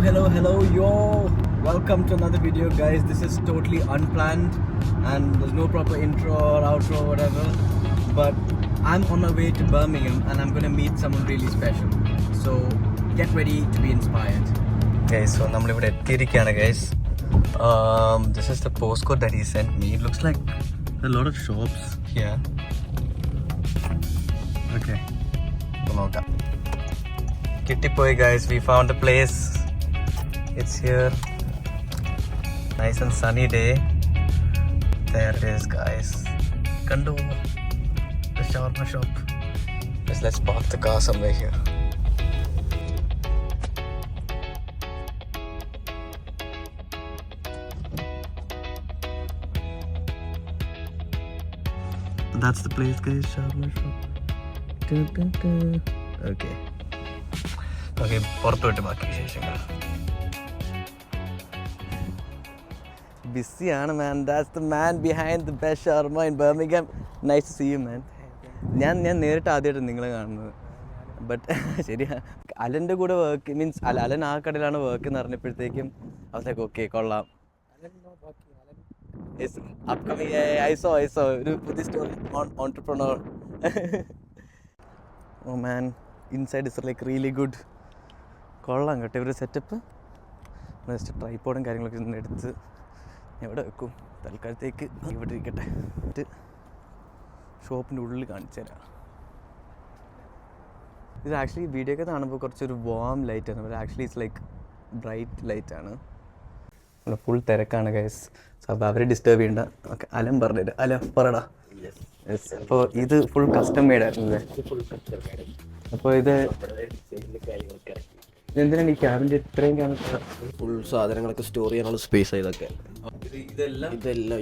Hello, yo! Welcome to another video, guys. This is totally unplanned and there's no proper intro or outro or whatever. But I'm on my way to Birmingham and I'm gonna meet someone really special. So get ready to be inspired. Guys, so നമ്മളിവിടെ എത്തിയിരിക്കുകയാണ് guys. This is the postcode that he sent me. It looks like a lot of shops here. Okay. നോക്കാം. കിട്ടിപ്പോയി guys, we found the place. It's here. Nice and sunny day. There it is, guys. Kando, the shawarma shop. Let's park the car somewhere here. That's the place, guys. Shawarma shop. Okay. Okay, പുറത്തോട്ട് ബാക്കി വിശേഷങ്ങൾ. ബിസിയാണ് man. That's the man behind the best shawarma in Birmingham. Nice to see you man. ഞാൻ നേരിട്ട് ആദ്യമായിട്ട് നിങ്ങളെ കാണുന്നത്. But ശരിയാ, അലൻ്റെ കൂടെ വർക്ക് മീൻസ് അലൻ ആ കടയിലാണ് വർക്ക് എന്ന് പറഞ്ഞപ്പോഴത്തേക്കും അവർക്ക് ഓക്കെ കൊള്ളാം. അപ്കമിങ് ഐ സോ ഒരു പുതിയ story entrepreneur. Oh man, inside is like really good. കൊള്ളാം കേട്ടോ ഇവരുടെ സെറ്റപ്പ്. ജസ്റ്റ് ട്രൈപോഡും കാര്യങ്ങളൊക്കെ ഇന്ന് എടുത്ത് എവിടെ വെക്കും തൽക്കാലത്തേക്ക് ഇവിടെ ഇരിക്കട്ടെ. ഷോപ്പിൻ്റെ ഉള്ളിൽ കാണിച്ചു തരാം. ഇത് ആക്ച്വലി വീഡിയോ ഒക്കെ കാണുമ്പോൾ കുറച്ചൊരു വാം ലൈറ്റാണ്, but actually it's like bright ലൈറ്റാണ്. ഫുൾ തിരക്കാണ് ഗൈസ്. സോ അപ്പോൾ അവരെ ഡിസ്റ്റർബ് ചെയ്യണ്ട. ഓക്കെ, അലൻ പറഞ്ഞിട്ട് അല പറടാ. യെസ്, അപ്പോൾ ഇത് ഫുൾ കസ്റ്റം മെയ്ഡ് ആയിരുന്നല്ലേ? അപ്പോൾ ഇത് എന്തിനാണ് ഈ ക്യാബിൻ്റെ ഇത്രയും ഫുൾ സാധനങ്ങളൊക്കെ സ്റ്റോർ ചെയ്യാനുള്ള സ്പേസ് ഇതൊക്കെ. ഇതെല്ലാം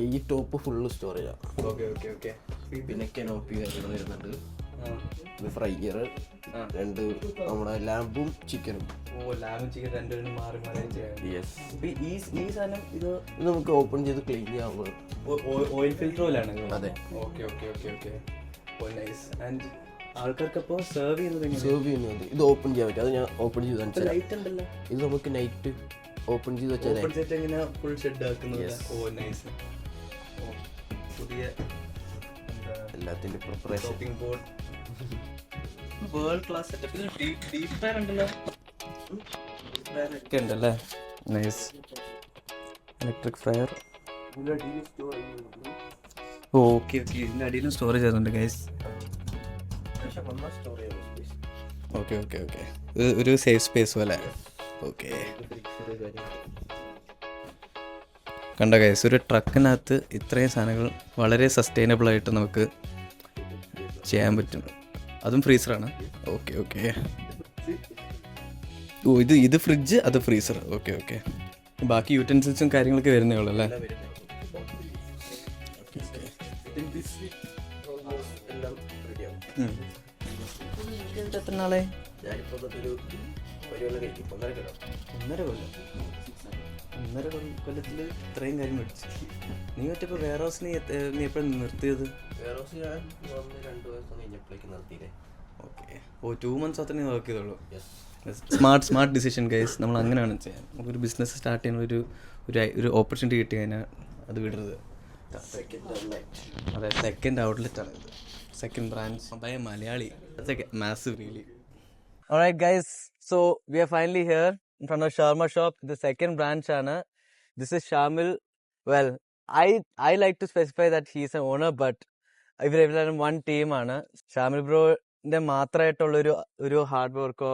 ഈ ടോപ്പ് ഫുള്ള് സ്റ്റോറേജാണ്. ഓക്കെ. പിന്നെ കെനോപ്പി കാര്യങ്ങൾ വരുന്നുണ്ട്. ഇത് ഫ്രൈയർ, രണ്ട് നമ്മുടെ ലാമ്പും ചിക്കനും. രണ്ടുപേരും മാറി യെസ്. ഈ സാധനം ഇത് നമുക്ക് ഓപ്പൺ ചെയ്ത് ക്ലീൻ ചെയ്യാവുന്നത്. ഓയിൽ ഫിൽറ്റർ പോലെയാണ്. അതെ. ഓക്കെ. നൈസ്. ആൻഡ് ആൾക്കാർക്കപ്പോൾ സെർവ് ചെയ്യുന്നത് ഇത് ഓപ്പൺ ചെയ്യാൻ പറ്റും. അത് ഞാൻ ഓപ്പൺ ചെയ്ത് കാണിച്ചാൽ. ലൈറ്റ് ഉണ്ടല്ലോ. ഇത് നമുക്ക് നൈറ്റ് ഓപ്പൺ ചെയ്ത് വെച്ചാൽ എങ്ങനെ ഫുൾ ഷെഡ് ആക്കുന്നത്. ഓ നൈസ്. പുതിയ എല്ലാത്തിൻ്റെ preparation. Shopping board world class setup. Deep fire ഉണ്ടല്ലോ. ഒക്കെ ഉണ്ടല്ലേ. നൈസ്. Electric fryer. ഓക്കെ. ഇതിൻ്റെ അടിയിലും സ്റ്റോറേജ് ആയതുകൊണ്ട് ഗൈസ്. ഓക്കെ. ഒരു സേഫ് സ്പേസ് പോലെ. ഓക്കെ, കണ്ട ഗൈസ്, ഒരു ട്രക്കിനകത്ത് ഇത്രയും സാധനങ്ങൾ വളരെ സസ്റ്റൈനബിൾ ആയിട്ട് നമുക്ക് ചെയ്യാൻ പറ്റും. അതും ഫ്രീസറാണ്. ഓക്കെ. ഓ, ഇത് ഫ്രിഡ്ജ്, അത് ഫ്രീസർ. ഓക്കെ. ബാക്കി യൂട്ടൻസിൽസും കാര്യങ്ങളൊക്കെ വരുന്നേ ഉള്ളൂ അല്ലേ? എത്ര നാളെ? ഒന്നര കൊല്ലത്തിൽ ഇത്രയും കാര്യം മേടിച്ചു. നീ ഒറ്റപ്പോൾ വെയർ ഹൗസ് നീ എപ്പോഴും നിർത്തിയത്? ഓക്കെ. ഓ, 2 months അത്ര നീ വർക്ക് ചെയ്തോളൂ. Smart decision guys. നമ്മൾ അങ്ങനെയാണ് ചെയ്യാൻ. നമുക്കൊരു ബിസിനസ് സ്റ്റാർട്ട് ചെയ്യുന്ന ഒരു ഓപ്പർച്യൂണിറ്റി കിട്ടി കഴിഞ്ഞാൽ അത് വിടരുത്. അതെ, സെക്കൻഡ് ഔട്ട്ലെറ്റാണ് ഇത്. Second branch by a Malayali. That's like massive, really. Alright, guys. So we are finally here in front of shawarma shop. The second branch, Anna. This is Shamil. Well, I like to specify that he is an owner, but everyone one team, Anna. Shamil bro, the മാത്രമായിട്ടുള്ള ഒരു hard വർക്കോ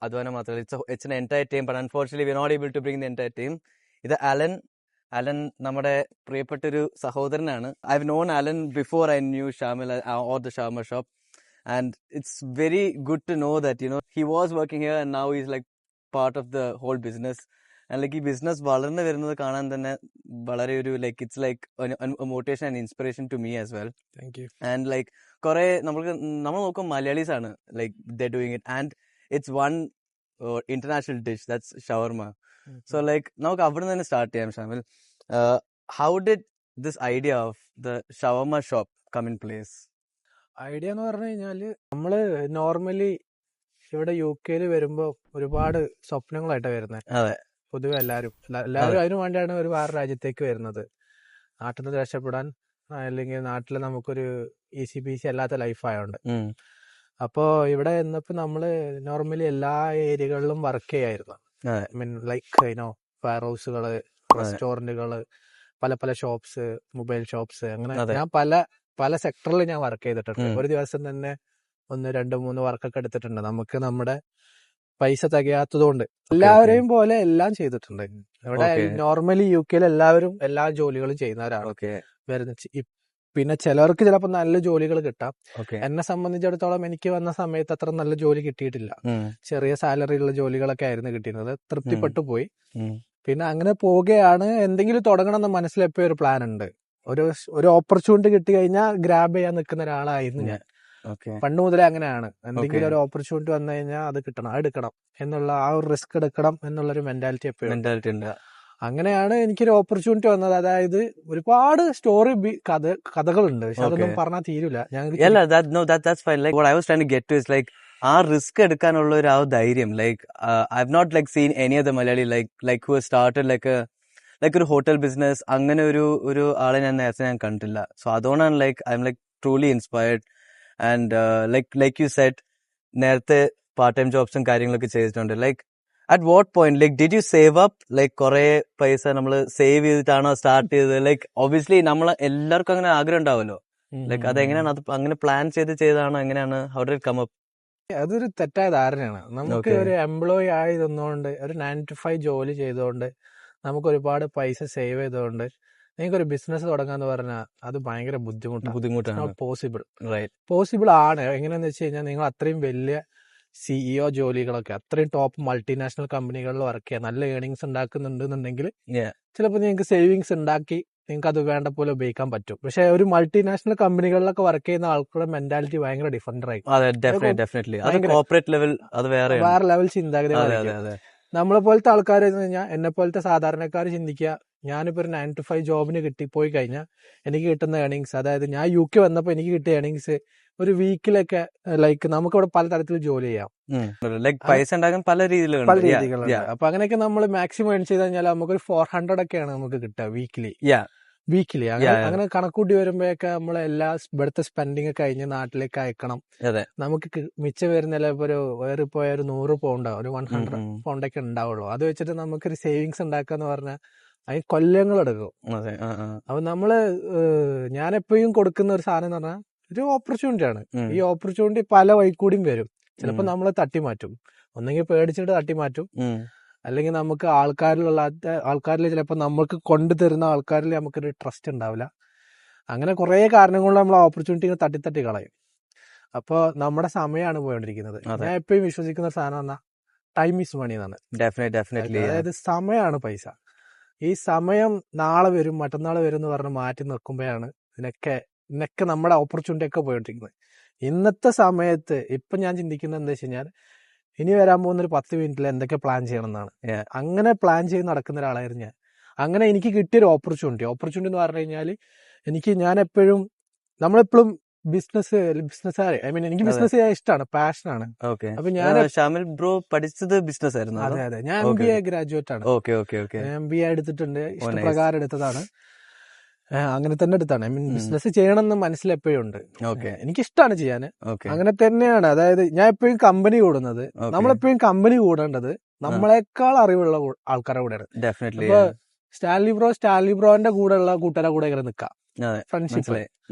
അതുപോലെ മാത്രമല്ല. It's an entire team, but unfortunately we are not able to bring the entire team. ഇത് Alan നമ്മുടെ പ്രിയപ്പെട്ടൊരു സഹോദരനാണ്. I have known Alan before I knew Shamil or the shawarma shop. And it's very good to know that he was working here and now is like part of the whole business. And like ഈ business വളർന്നു വരുന്നത് കാണാൻ തന്നെ വളരെ ഒരു like it's like motivation and inspiration to me as well. Thank you. And like കുറെ നമ്മൾ നോക്കും മലയാളീസ് ആണ് like they doing it and it's one international dish that's shawarma. So like നമുക്ക് അവിടെ നിന്ന് സ്റ്റാർട്ട് ചെയ്യാം Shamil. How did this idea of the shawarma shop come in place? Idea എന്ന് പറഞ്ഞു കഴിഞ്ഞാൽ നമ്മള് നോർമലി ഇവിടെ UK വരുമ്പോ ഒരുപാട് സ്വപ്നങ്ങളായിട്ടാണ് വരുന്നത്. അതെ. പൊതുവെ എല്ലാവരും അതിനു വേണ്ടിയാണ് ഒരു വേറെ രാജ്യത്തേക്ക് വരുന്നത്. നാട്ടിൽ നിന്ന് രക്ഷപ്പെടാൻ, അല്ലെങ്കിൽ നാട്ടിൽ നമുക്കൊരു ഈസി പീസി അല്ലാത്ത ലൈഫ് ആയതുകൊണ്ട്. അപ്പോൾ ഇവിടെ വന്നപ്പോൾ നമ്മൾ നോർമലി എല്ലാ ഏരിയകളിലും വർക്ക് ചെയ്യായിരുന്നു. ലൈക്ക് ഫെയർ ഹൗസുകൾ, റെസ്റ്റോറൻറ്റുകൾ, പല പല ഷോപ്സ്, മൊബൈൽ ഷോപ്സ്, അങ്ങനെ ഞാൻ പല സെക്ടറിൽ ഞാൻ വർക്ക് ചെയ്തിട്ടുണ്ട്. ഒരു ദിവസം തന്നെ 1, 2, 3 വർക്കൊക്കെ എടുത്തിട്ടുണ്ട്. നമുക്ക് നമ്മുടെ പൈസ തികയാത്തതുകൊണ്ട് എല്ലാവരെയും പോലെ എല്ലാം ചെയ്തിട്ടുണ്ട്. ഇവിടെ നോർമലി UK എല്ലാവരും എല്ലാ ജോലികളും ചെയ്യുന്നവരാണ് വരുന്നത്. പിന്നെ ചിലർക്ക് ചിലപ്പോൾ നല്ല ജോലികൾ കിട്ടാം. എന്നെ സംബന്ധിച്ചിടത്തോളം എനിക്ക് വന്ന സമയത്ത് അത്ര നല്ല ജോലി കിട്ടിയിട്ടില്ല. ചെറിയ സാലറി ഉള്ള ജോലികളൊക്കെ ആയിരുന്നു കിട്ടിയിരുന്നത്. തൃപ്തിപ്പെട്ടു പോയി. പിന്നെ അങ്ങനെ പോവുകയാണ്. എന്തെങ്കിലും തുടങ്ങണം എന്ന് മനസ്സിലെപ്പോഴും ഒരു പ്ലാൻ ഉണ്ട്. ഒരു ഓപ്പർച്യൂണിറ്റി കിട്ടി കഴിഞ്ഞാൽ ഗ്രാബ് ചെയ്യാൻ നിൽക്കുന്ന ഒരാളായിരുന്നു ഞാൻ. പണ്ട് മുതലേ അങ്ങനെയാണ്. എന്തെങ്കിലും ഒരു ഓപ്പർച്യൂണിറ്റി വന്നു കഴിഞ്ഞാൽ അത് കിട്ടണം, അത് എടുക്കണം എന്നുള്ള ആ ഒരു റിസ്ക് എടുക്കണം എന്നുള്ളൊരു മെന്റാലിറ്റി എപ്പോഴും ഉണ്ട്. അങ്ങനെയാണ് എനിക്കൊരു ഓപ്പർച്യൂണിറ്റി വന്നത്. അതായത് ഒരുപാട് സ്റ്റോറി കഥകളുണ്ട്, പക്ഷെ അതൊന്നും പറഞ്ഞാൽ തീരില്ല. ആ റിസ്ക് എടുക്കാനുള്ള ഒരു ആ ധൈര്യം, like I have not like seen any other Malayali like who started like ഒരു ഹോട്ടൽ ബിസിനസ്. അങ്ങനെ ഒരു ആളെ ഞാൻ നേരത്തെ ഞാൻ കണ്ടില്ല. സോ അതുകൊണ്ടാണ് like I'm like truly inspired. And like you said, നേരത്തെ പാർട്ട് ടൈം ജോബ്സും കാര്യങ്ങളൊക്കെ ചെയ്തിട്ടുണ്ട്. Like at what point like did you save up? Like കുറെ പൈസ നമ്മൾ സേവ് ചെയ്തിട്ടാണോ സ്റ്റാർട്ട് ചെയ്തത്? ലൈക്ക് ഒബ്വിയസ്ലി നമ്മൾ എല്ലാവർക്കും അങ്ങനെ ആഗ്രഹം ഉണ്ടാവുമല്ലോ. ലൈക്ക് അതെങ്ങനെയാണ്, അത് അങ്ങനെ പ്ലാൻ ചെയ്താണോ, എങ്ങനെയാണ്? How did it come up? അതൊരു തെറ്റായ ധാരണയാണ്. നമുക്ക് ഒരു എംപ്ലോയി ആയി നിന്നുകൊണ്ട്, ഒരു 9 to 5 ജോലി ചെയ്തുകൊണ്ട്, നമുക്ക് ഒരുപാട് പൈസ സേവ് ചെയ്തുകൊണ്ട് എനിക്കൊരു ബിസിനസ് തുടങ്ങാന്ന് പറഞ്ഞാൽ അത് ഭയങ്കര ബുദ്ധിമുട്ടാണ്. പോസിബിൾ ആണ്. എങ്ങനെയാന്ന് വെച്ച് കഴിഞ്ഞാൽ നിങ്ങൾ അത്രയും വലിയ CEO ജോലികളൊക്കെ, അത്രയും ടോപ്പ് മൾട്ടിനാഷണൽ കമ്പനികളിൽ വർക്ക് ചെയ്യാൻ, നല്ല ഏണിങ്സ് ഉണ്ടാക്കുന്നുണ്ടെന്നുണ്ടെങ്കിൽ ചിലപ്പോൾ നിങ്ങൾക്ക് സേവിങ്സ് ഉണ്ടാക്കി നിങ്ങൾക്ക് അത് വേണ്ട പോലെ ഉപയോഗിക്കാൻ പറ്റും. പക്ഷെ ഒരു മൾട്ടിനാഷണൽ കമ്പനികളിലൊക്കെ വർക്ക് ചെയ്യുന്ന ആൾക്കുടെ മെന്റാലിറ്റി ഭയങ്കര ഡിഫറെന്റ് വേറെ ലെവൽ ചിന്താഗതി. നമ്മളെ പോലത്തെ ആൾക്കാർ എന്ന് കഴിഞ്ഞാൽ, എന്നെ പോലത്തെ സാധാരണക്കാർ ചിന്തിക്കുക, ഞാനിപ്പോ ഒരു 9 to 5 ജോബിന് പോയി കഴിഞ്ഞാൽ എനിക്ക് കിട്ടുന്ന ഏണിങ്സ്, അതായത് ഞാൻ UK വന്നപ്പോൾ എനിക്ക് കിട്ടിയ ഏണിങ്സ് ഒരു വീക്കിലൊക്കെ ലൈക്ക് നമുക്കിവിടെ പലതരത്തിൽ ജോലി ചെയ്യാം, പൈസ ഉണ്ടാക്കാൻ പല രീതികളുണ്ട്. അപ്പൊ അങ്ങനെയൊക്കെ നമ്മൾ മാക്സിമം ഏൺ ചെയ്ത് കഴിഞ്ഞാൽ നമുക്കൊരു 400 ഒക്കെയാണ് നമുക്ക് കിട്ടുക വീക്കിലി. അങ്ങനെ കണക്കൂട്ടി വരുമ്പോഴൊക്കെ നമ്മൾ എല്ലാ ഇവിടുത്തെ സ്പെൻഡിങ് ഒക്കെ കഴിഞ്ഞ് നാട്ടിലേക്ക് അയക്കണം. നമുക്ക് മിച്ചം വരുന്നില്ല. ഇപ്പൊ വേറെ പോയ ഒരു 100 പൗണ്ടോ ഒരു 100 പൗണ്ടൊക്കെ ഉണ്ടാവുള്ളൂ. അത് വെച്ചിട്ട് നമുക്കൊരു സേവിങ്സ് ഉണ്ടാക്കാന്ന് പറഞ്ഞാൽ അതിന് കൊല്ലങ്ങളെടുക്കും. അപ്പൊ ഞാൻ എപ്പോഴും കൊടുക്കുന്ന ഒരു സാധനം എന്ന് പറഞ്ഞാൽ ഒരു ഓപ്പർച്യൂണിറ്റി ആണ്. ഈ ഓപ്പർച്യൂണിറ്റി പല വഴിക്കൂടിയും വരും. ചിലപ്പോൾ നമ്മൾ തട്ടിമാറ്റും, ഒന്നെങ്കിൽ പേടിച്ചിട്ട് തട്ടിമാറ്റും, അല്ലെങ്കിൽ നമുക്ക് ആൾക്കാരിൽ ചിലപ്പോൾ നമുക്ക് കൊണ്ടുതരുന്ന ആൾക്കാരിൽ നമുക്കൊരു ട്രസ്റ്റ് ഉണ്ടാവില്ല. അങ്ങനെ കുറെ കാരണങ്ങൾ നമ്മൾ ആ ഓപ്പർച്യൂണിറ്റി തട്ടി കളയും. അപ്പോൾ നമ്മുടെ സമയമാണ് പോയിക്കൊണ്ടിരിക്കുന്നത്. ഞാൻ എപ്പോഴും വിശ്വസിക്കുന്ന ഒരു സാധനം പറഞ്ഞാൽ ടൈം ഈസ് മണി എന്നാണ്. അതായത് സമയമാണ് പൈസ. ഈ സമയം നാളെ വരും, മറ്റന്നാൾ വരും എന്ന് പറഞ്ഞ് മാറ്റി നിൽക്കുമ്പോഴാണ് ഇതിനൊക്കെ നമ്മുടെ ഓപ്പർച്യൂണിറ്റി ഒക്കെ പോയിട്ടിരിക്കുന്നത്. ഇന്നത്തെ സമയത്ത് ഇപ്പൊ ഞാൻ ചിന്തിക്കുന്നത് എന്താ വെച്ച് കഴിഞ്ഞാൽ, ഇനി വരാൻ പോകുന്ന ഒരു 10 മിനിറ്റിൽ എന്തൊക്കെ പ്ലാൻ ചെയ്യണം എന്നാണ്. അങ്ങനെ പ്ലാൻ ചെയ്ത് നടക്കുന്ന ഒരാളായിരുന്നു ഞാൻ. അങ്ങനെ എനിക്ക് കിട്ടിയൊരു ഓപ്പർച്യൂണിറ്റി എന്ന് പറഞ്ഞു കഴിഞ്ഞാൽ, നമ്മളെപ്പോഴും ബിസിനസ്സുകാരെ, എനിക്ക് ബിസിനസ് ചെയ്യാൻ ഇഷ്ടമാണ്, പാഷനാണ്. അപ്പൊ ഞാൻ ഷാമിൽ ബ്രോ പഠിച്ചത് ബിസിനസ് ആയിരുന്നു? അതെ, ഞാൻ MBA ഗ്രാജുവേറ്റ് ആണ്. MBA എടുത്തിട്ടുണ്ട്, ഇഷ്ടപ്രകാരം എടുത്തതാണ്. അങ്ങനെ തന്നെ എടുത്താണ്. ബിസിനസ് ചെയ്യണമെന്ന് മനസ്സിലെപ്പോഴും ഉണ്ട്. എനിക്കിഷ്ടമാണ് ചെയ്യാൻ. അങ്ങനെ തന്നെയാണ്. അതായത് ഞാൻ എപ്പോഴും കമ്പനി കൂടുന്നത്, നമ്മളെപ്പോഴും കമ്പനി കൂടേണ്ടത് നമ്മളെക്കാൾ അറിവുള്ള ആൾക്കാരുടെ കൂടെയാണ്. ഇപ്പൊ സ്റ്റാൻലി ബ്രോന്റെ കൂടെയുള്ള കൂട്ടുകാരുടെ കൂടെ ഇങ്ങനെ നിൽക്കാം ഫ്രണ്ട്ഷിപ്പില്.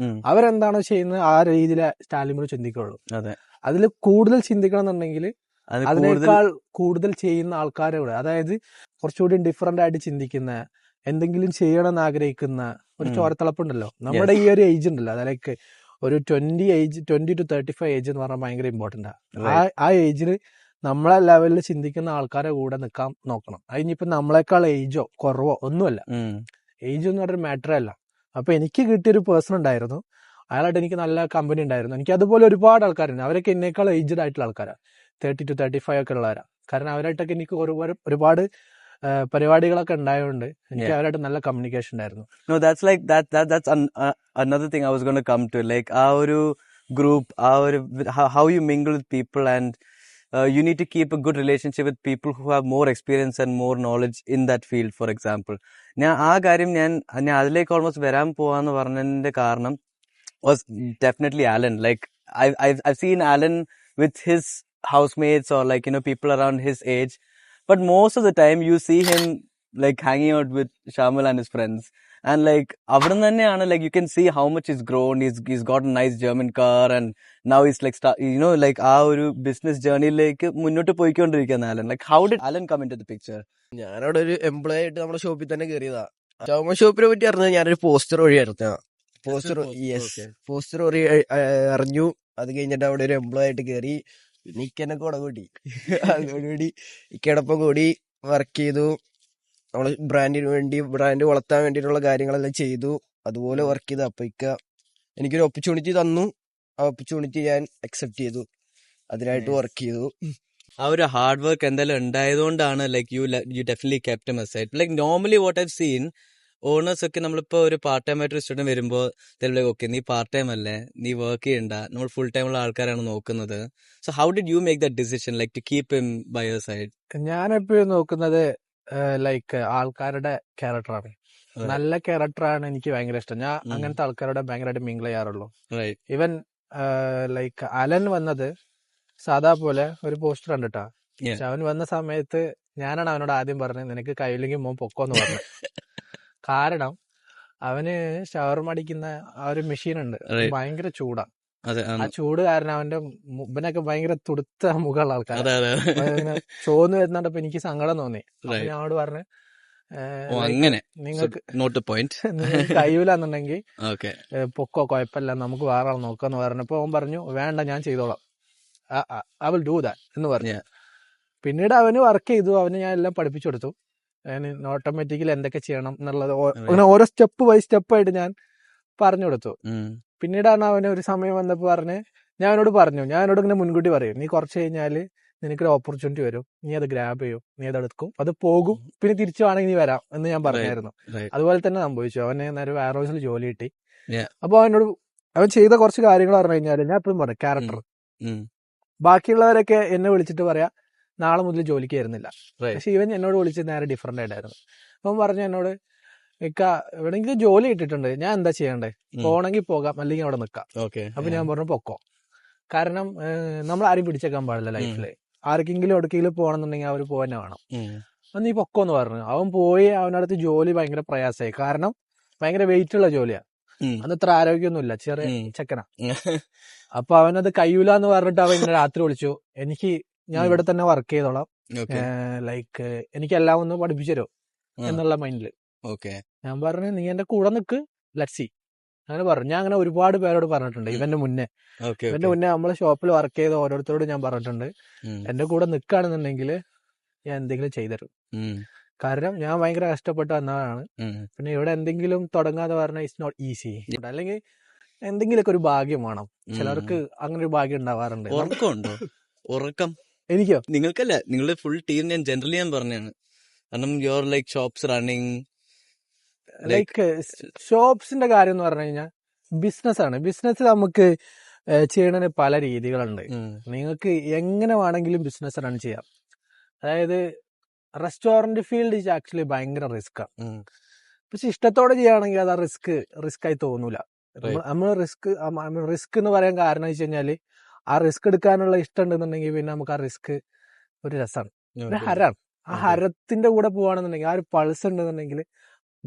അവരെന്താണോ ചെയ്യുന്നത് ആ രീതിയിലെ സ്റ്റാൻലി ബ്രോ ചിന്തിക്കുള്ളൂ. അതിൽ കൂടുതൽ ചിന്തിക്കണം എന്നുണ്ടെങ്കിൽ അതിനേക്കാൾ കൂടുതൽ ചെയ്യുന്ന ആൾക്കാരുടെ കൂടെ, അതായത് കുറച്ചുകൂടി ഡിഫറെന്റ് ആയിട്ട് ചിന്തിക്കുന്ന, എന്തെങ്കിലും ചെയ്യണം എന്ന് ആഗ്രഹിക്കുന്ന ഒരു ചോരത്തിളപ്പുണ്ടല്ലോ. നമ്മുടെ ഈ ഒരു ഏജ് ഉണ്ടല്ലോ, അതിലേക്ക് ഒരു 20 to 35 ഏജ് എന്ന് പറഞ്ഞാൽ ഭയങ്കര ഇമ്പോർട്ടൻ്റ്. ആ ഏജിൽ നമ്മളെ ലെവലിൽ ചിന്തിക്കുന്ന ആൾക്കാരെ കൂടെ നിൽക്കാൻ നോക്കണം. അതിനിപ്പോ നമ്മളെക്കാൾ ഏജോ കുറവോ ഒന്നുമല്ല, ഏജ് എന്ന് പറഞ്ഞൊരു മാറ്റർ അല്ല. അപ്പൊ എനിക്ക് കിട്ടിയൊരു പേഴ്സൺ ഉണ്ടായിരുന്നു, അയാളായിട്ട് എനിക്ക് നല്ല കമ്പനി ഉണ്ടായിരുന്നു. എനിക്ക് അതുപോലെ ഒരുപാട് ആൾക്കാരുണ്ട്, അവരൊക്കെ എന്നേക്കാൾ ഏജ്ഡ് ആയിട്ടുള്ള ആൾക്കാരാണ്, 30 to 35 ഒക്കെ ഉള്ളവരാണ്. കാരണം അവരായിട്ടൊക്കെ എനിക്ക് ഒരുപാട് പരിപാടികളൊക്കെ ഉണ്ടായതുകൊണ്ട് എനിക്ക് അവരായിട്ട് നല്ല കമ്മ്യൂണിക്കേഷൻ ഉണ്ടായിരുന്നു. No, that's another thing I was going to come to, like ആ ഒരു group, how you mingle with people and you need to keep a good relationship with people who have more experience and more knowledge in that field, for example. ഞാൻ അതിലേക്ക് almost വരാൻ പോവാന്ന് പറഞ്ഞതിന്റെ കാരണം was definitely Alan. Like I've seen Alan with his housemates or like, you know, people around his age, but most of the time you see him like hanging out with Shamal and his friends. And like അവിടുന്ന് തന്നെയാണ്, like you can see how much he's grown. He's got a nice German car and now he's like like ആ ഒരു business ജേർണിയിലേക്ക് മുന്നോട്ട് പോയിക്കൊണ്ടിരിക്കുന്ന Alan. Like how did Alan come into the picture? ഞാനവിടെ ഒരു employee ആയിട്ട് നമ്മുടെ ഷോപ്പിൽ തന്നെ കയറിയതാ. ഷവർമ ഷോപ്പിനെ പറ്റി അറിഞ്ഞത് ഞാനൊരു പോസ്റ്റർ വഴി അറിഞ്ഞ പോസ്റ്റർ വഴി അറിഞ്ഞു. അത് കഴിഞ്ഞിട്ട് അവിടെ ഒരു എംപ്ലോയി ആയിട്ട് കയറി. പിന്നെ ഇക്കന്നെ കൂടെ കൂടി അതോടുകൂടി ഇക്കടൊപ്പം കൂടി വർക്ക് ചെയ്തു. നമ്മള് ബ്രാൻഡ് വളർത്താൻ വേണ്ടിയിട്ടുള്ള കാര്യങ്ങളെല്ലാം ചെയ്തു. അതുപോലെ വർക്ക് ചെയ്തു. അപ്പൊ ഇക്ക എനിക്കൊരു ഓപ്പർച്യൂണിറ്റി തന്നു. ആ ഓപ്പർച്യൂണിറ്റി ഞാൻ അക്സെപ്റ്റ് ചെയ്തു. അതിനായിട്ട് വർക്ക് ചെയ്തു. ആ ഒരു ഹാർഡ് വർക്ക് എന്തായാലും ഉണ്ടായതുകൊണ്ടാണ് like you definitely kept him aside. Like normally what I've seen owners ഒക്കെ നമ്മളിപ്പോ ഒരു പാർട്ട് ടൈം ആയിട്ട് സ്റ്റുഡന്റ് വരുമ്പോൾ ഓക്കെ നീ പാർട്ട് ടൈം അല്ലേ, നീ വർക്ക് ചെയ്യണ്ട, നമ്മൾ ഫുൾ ടൈം ഉള്ള ആൾക്കാരാണ് നോക്കുന്നത്. So how did you make that decision like to keep him by your side? ഞാൻ എപ്പോഴും നോക്കുന്നത് ലൈക്ക് ആൾക്കാരുടെ ക്യാരക്ടറാണ്. നല്ല ക്യാരക്ടറാണ് എനിക്ക് ഭയങ്കര ഇഷ്ടം. ഞാൻ അങ്ങനത്തെ ആൾക്കാരോട് ഭയങ്കരമായിട്ട് മിങ്കിൾ ചെയ്യാറുള്ളൂ. ഈവൻ ലൈക്ക് അലൻ വന്നത് സാധാ പോലെ ഒരു പോസ്റ്റർ കണ്ടിട്ടാ. പക്ഷെ അവൻ വന്ന സമയത്ത് ഞാനാണ് അവനോട് ആദ്യം പറഞ്ഞത് നിനക്ക് കഴിയില്ലെങ്കിൽ മോൻ പൊക്കോന്ന് പറഞ്ഞു. കാരണം അവന് ഷവർമ അടിക്കുന്ന ആ ഒരു മെഷീൻ ഉണ്ട്, ഭയങ്കര ചൂടാ. ആ ചൂട് കാരണം അവന്റെ മുമ്പനൊക്കെ ഭയങ്കര തുടുത്ത മുഖമുള്ള ആൾക്കാർ ചോന്ന് വരുന്നുണ്ടപ്പോ എനിക്ക് സങ്കടം തോന്നി. ഞാൻ അവനോട് പറഞ്ഞു നിങ്ങൾക്ക് കഴിയൂലെന്നുണ്ടെങ്കിൽ പൊക്കോ, കുഴപ്പമില്ല, നമുക്ക് വേറെ ആൾ നോക്കാന്ന് പറഞ്ഞപ്പോ അവൻ പറഞ്ഞു വേണ്ട ഞാൻ ചെയ്തോളാം, ഐ വിൽ ഡു ദാറ്റ് എന്ന് പറഞ്ഞു. പിന്നീട് അവന് വർക്ക് ചെയ്തു. അവന് ഞാൻ എല്ലാം പഠിപ്പിച്ചു കൊടുത്തു. ഓട്ടോമാറ്റിക്കലി എന്തൊക്കെ ചെയ്യണം എന്നുള്ളത് അങ്ങനെ ഓരോ സ്റ്റെപ്പ് ബൈ സ്റ്റെപ്പായിട്ട് ഞാൻ പറഞ്ഞു കൊടുത്തു. പിന്നീടാണ് അവന് ഒരു സമയം വന്നപ്പോ ഞാൻ അവനോട് പറഞ്ഞു, ഞാൻ അവനോട് ഇങ്ങനെ മുൻകൂട്ടി പറയും, നീ കുറച്ച് കഴിഞ്ഞാല് നിനക്കൊരു ഓപ്പർച്യൂണിറ്റി വരും, നീ അത് ഗ്രാബ് ചെയ്യും, നീ അത് എടുക്കും, അത് പോകും, പിന്നെ തിരിച്ചു വേണമെങ്കിൽ നീ വരാം എന്ന് ഞാൻ പറഞ്ഞായിരുന്നു. അതുപോലെ തന്നെ സംഭവിച്ചു. അവന് നേരെ വെയർ ഹൗസിൽ ജോലി കിട്ടി. അപ്പൊ അവൻ ചെയ്ത കുറച്ച് കാര്യങ്ങൾ പറഞ്ഞു കഴിഞ്ഞാല് ഞാൻ എപ്പോഴും പറഞ്ഞു ക്യാരക്ടർ. ബാക്കിയുള്ളവരൊക്കെ എന്നെ വിളിച്ചിട്ട് പറയാ നാളെ മുതൽ ജോലിക്ക് വരുന്നില്ല. പക്ഷെ ഇവൻ എന്നോട് വിളിച്ച് നേരെ ഡിഫറെന്റ് ആയിട്ടായിരുന്നു. അപ്പം പറഞ്ഞു എന്നോട് ഇക്ക എവിടെയെങ്കിലും ജോലി കിട്ടിയിട്ടുണ്ട്, ഞാൻ എന്താ ചെയ്യണ്ടേ, പോണെങ്കിൽ പോകാം അല്ലെങ്കിൽ അവിടെ നിൽക്കാം. അപ്പൊ ഞാൻ പറഞ്ഞു പൊക്കോ. കാരണം നമ്മൾ ആരും പിടിച്ചേക്കാൻ പാടില്ല ലൈഫില്. ആർക്കെങ്കിലും എവിടേക്കെങ്കിലും പോകണമെന്നുണ്ടെങ്കിൽ അവർ പോകാൻ വേണം. അപ്പൊ നീ പൊക്കോ എന്ന് പറഞ്ഞു. അവൻ പോയി. അവനടുത്ത് ജോലി ഭയങ്കര പ്രയാസമായി. കാരണം ഭയങ്കര വെയിറ്റ് ഉള്ള ജോലിയാ. അന്നത്ര ആരോഗ്യമൊന്നുമില്ല, ചെറിയ ചെക്കനാ. അപ്പൊ അവനത് കഴിയൂല എന്ന് പറഞ്ഞിട്ട് അവൻ ഇങ്ങനെ രാത്രി വിളിച്ചു, ഞാൻ ഇവിടെ തന്നെ വർക്ക് ചെയ്തോളാം, ലൈക്ക് എനിക്ക് എല്ലാം ഒന്ന് പഠിപ്പിച്ചു തരുമോ എന്നുള്ള മൈൻഡില്. ഞാൻ പറഞ്ഞു നീ എന്റെ കൂടെ നിക്ക്, ലെറ്റ്സ് സീ അങ്ങനെ പറഞ്ഞു. ഞാൻ അങ്ങനെ ഒരുപാട് പേരോട് പറഞ്ഞിട്ടുണ്ട്. ഇവന്റെ മുന്നേ നമ്മളെ ഷോപ്പിൽ വർക്ക് ചെയ്ത ഓരോരുത്തരോട് ഞാൻ പറഞ്ഞിട്ടുണ്ട്, എന്റെ കൂടെ നിൽക്കുകയാണെന്നുണ്ടെങ്കിൽ ഞാൻ എന്തെങ്കിലും ചെയ്തുതരും. കാരണം ഞാൻ ഭയങ്കര കഷ്ടപ്പെട്ട് വന്നതാണ്. പിന്നെ ഇവിടെ എന്തെങ്കിലും തുടങ്ങാതെ പറഞ്ഞാൽ ഇറ്റ്സ് നോട്ട് ഈസി. അല്ലെങ്കിൽ എന്തെങ്കിലുമൊക്കെ ഒരു ഭാഗ്യം വേണം. ചിലർക്ക് അങ്ങനെ ഒരു ഭാഗ്യം ഉണ്ടാവാറുണ്ട്. ഉറക്കം എനിക്കോ? നിങ്ങൾക്കല്ല, നിങ്ങളുടെ ഫുൾ ടീം ഞാൻ ജനറലി ഞാൻ പറഞ്ഞാണ്. കാരണം your like shops running, like ഷോപ്സിന്റെ കാര്യം എന്ന് പറഞ്ഞു കഴിഞ്ഞാൽ ബിസിനസ് ആണ്. ബിസിനസ് നമുക്ക് ചെയ്യണതിന് പല രീതികളുണ്ട്. നിങ്ങൾക്ക് എങ്ങനെ വേണമെങ്കിലും ബിസിനസ് റൺ ചെയ്യാം. അതായത് റെസ്റ്റോറന്റ് ഫീൽഡ് ഈസ് ആക്ച്വലി ഭയങ്കര റിസ്ക്കാണ്. പക്ഷെ ഇഷ്ടത്തോടെ ചെയ്യുകയാണെങ്കിൽ അത് റിസ്ക് ആയി തോന്നൂല. നമ്മൾ റിസ്ക് എന്ന് പറയാൻ കാരണം വെച്ച് കഴിഞ്ഞാല് ആ റിസ്ക് എടുക്കാനുള്ള ഇഷ്ടം ഉണ്ടെന്നുണ്ടെങ്കിൽ പിന്നെ നമുക്ക് ആ റിസ്ക് ഒരു രസമാണ്, ഒരു ഹരാണ്. ആ ഹരത്തിന്റെ കൂടെ പോവാണെന്നുണ്ടെങ്കിൽ ആ ഒരു പൾസ് ഉണ്ടെന്നുണ്ടെങ്കിൽ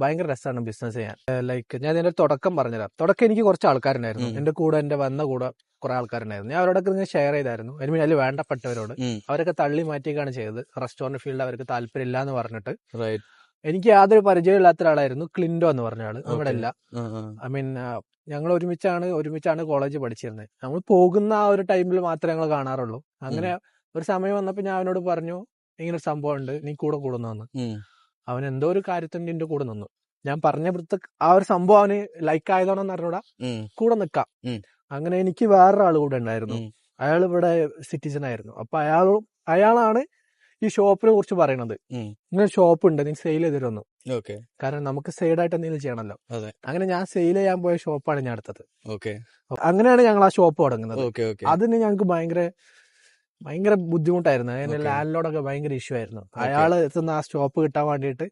ഭയങ്കര രസമാണ് ബിസിനസ് ചെയ്യാൻ. ലൈക്ക് ഞാൻ ഇതിന്റെ തുടക്കം പറഞ്ഞുതരാം. തുടക്കം എനിക്ക് കുറച്ച് ആൾക്കാരുണ്ടായിരുന്നു എന്റെ കൂടെ കുറെ ആൾക്കാരുണ്ടായിരുന്നു. ഞാൻ അവരോടൊക്കെ ഇങ്ങനെ ഷെയർ ചെയ്തായിരുന്നു. അതിൽ വേണ്ടപ്പെട്ടവരോട് അവരൊക്കെ തള്ളി മാറ്റിയൊക്കെയാണ് ചെയ്തത്. റെസ്റ്റോറന്റ് ഫീൽഡ് അവർക്ക് താല്പര്യമില്ല എന്ന് പറഞ്ഞിട്ട്. എനിക്ക് യാതൊരു പരിചയമില്ലാത്ത ഒരാളായിരുന്നു ക്ലിൻഡോ എന്ന് പറഞ്ഞ ആള്. നമ്മുടെ അല്ല, ഐ മീൻ ഞങ്ങൾ ഒരുമിച്ചാണ് കോളേജ് പഠിച്ചിരുന്നത്. നമ്മൾ പോകുന്ന ആ ഒരു ടൈമിൽ മാത്രമേ ഞങ്ങൾ കാണാറുള്ളൂ. അങ്ങനെ ഒരു സമയം വന്നപ്പോൾ ഞാൻ അവനോട് പറഞ്ഞു ഇങ്ങനെ ഒരു സംഭവം ഉണ്ട്, നീ കൂടെ കൂടുന്നു. അവൻ എന്തോ ഒരു കാര്യത്തിന്റെ എന്റെ കൂടെ നിന്നു. ഞാൻ പറഞ്ഞ ആ ഒരു സംഭവം അവന് ലൈക്ക് ആയതാണെന്ന് അറിഞ്ഞൂടാ, കൂടെ നിക്കാം. അങ്ങനെ എനിക്ക് വേറൊരാൾ കൂടെ ഉണ്ടായിരുന്നു. അയാൾ ഇവിടെ സിറ്റിസൺ ആയിരുന്നു. അപ്പൊ അയാളാണ് ഈ ഷോപ്പിനെ കുറിച്ച് പറയണത്. ഇങ്ങനെ ഷോപ്പ് ഉണ്ട്, നീ സെയിൽ ചെയ്ത് തരുമെന്ന്. കാരണം നമുക്ക് സൈഡായിട്ട് എന്തെങ്കിലും ചെയ്യണമല്ലോ. അങ്ങനെ ഞാൻ സെയിൽ ചെയ്യാൻ പോയ ഷോപ്പാണ് ഞാൻ എടുത്തത്. അങ്ങനെയാണ് ഞങ്ങൾ ആ ഷോപ്പ് തുടങ്ങുന്നത്. അതിന് ഞങ്ങൾക്ക് ഭയങ്കര ഭയങ്കര ബുദ്ധിമുട്ടായിരുന്നു. അതിന് ലാൻഡ് ലോഡൊക്കെ ഭയങ്കര ഇഷ്യൂ ആയിരുന്നു. അയാൾ എത്തുന്ന ആ സ്റ്റോപ്പ് കിട്ടാൻ വേണ്ടിയിട്ട്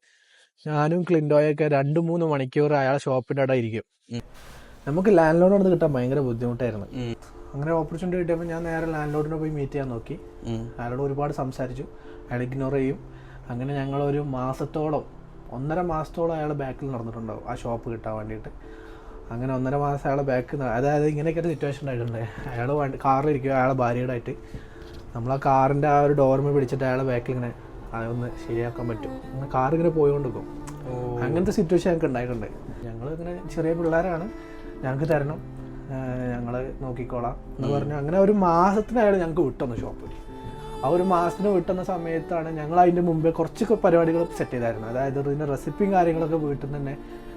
ഞാനും ക്ലിൻഡോയൊക്കെ 2-3 മണിക്കൂർ അയാളെ ഷോപ്പിൻ്റെ അവിടെ ഇരിക്കും. നമുക്ക് ലാൻഡ് ലോഡ് എടുത്ത് കിട്ടാൻ ഭയങ്കര ബുദ്ധിമുട്ടായിരുന്നു. അങ്ങനെ ഓപ്പർച്യൂണിറ്റി കിട്ടിയപ്പോൾ ഞാൻ നേരെ ലാൻഡ് ലോഡിനെ പോയി മീറ്റ് ചെയ്യാൻ നോക്കി. അയാളോട് ഒരുപാട് സംസാരിച്ചു, അയാൾ ഇഗ്നോർ ചെയ്യും. അങ്ങനെ ഞങ്ങളൊരു 1.5 മാസത്തോളം അയാൾ ബാക്കിൽ നടന്നിട്ടുണ്ടാവും ആ ഷോപ്പ് കിട്ടാൻ വേണ്ടിയിട്ട്. അങ്ങനെ 1.5 മാസം അയാളെ ബാക്ക്, അതായത് ഇങ്ങനെയൊക്കെ ഒരു സിറ്റുവേഷൻ ഉണ്ടായിട്ടുണ്ട്. അയാൾ കാറിലിരിക്കുക, അയാളെ ഭാര്യയുടെ ആയിട്ട് നമ്മൾ ആ കാറിൻ്റെ ആ ഒരു ഡോർമ പിടിച്ചിട്ട് അയാളെ ബാക്കിൽ ഇങ്ങനെ അതൊന്ന് ശരിയാക്കാൻ പറ്റും. അങ്ങനെ കാർ ഇങ്ങനെ പോയിക്കൊണ്ടിരിക്കും. അങ്ങനത്തെ സിറ്റുവേഷൻ ഞങ്ങൾക്ക് ഉണ്ടായിട്ടുണ്ട്. ഞങ്ങൾ ഇങ്ങനെ ചെറിയ പിള്ളേരാണ്, ഞങ്ങൾക്ക് തരണം, ഞങ്ങൾ നോക്കിക്കോളാം എന്ന് പറഞ്ഞു. അങ്ങനെ ഒരു മാസത്തിന് അയാൾ ഞങ്ങൾക്ക് വിട്ടുവന്നു ഷോപ്പിൽ. ആ ഒരു മാസത്തിന് വിട്ടുന്ന സമയത്താണ് ഞങ്ങൾ അതിൻ്റെ മുമ്പേ കുറച്ചൊക്കെ പരിപാടികൾ സെറ്റ് ചെയ്തായിരുന്നു. അതായത് ഇതിൻ്റെ റെസിപ്പിയും കാര്യങ്ങളൊക്കെ വീട്ടിൽ നിന്ന് തന്നെ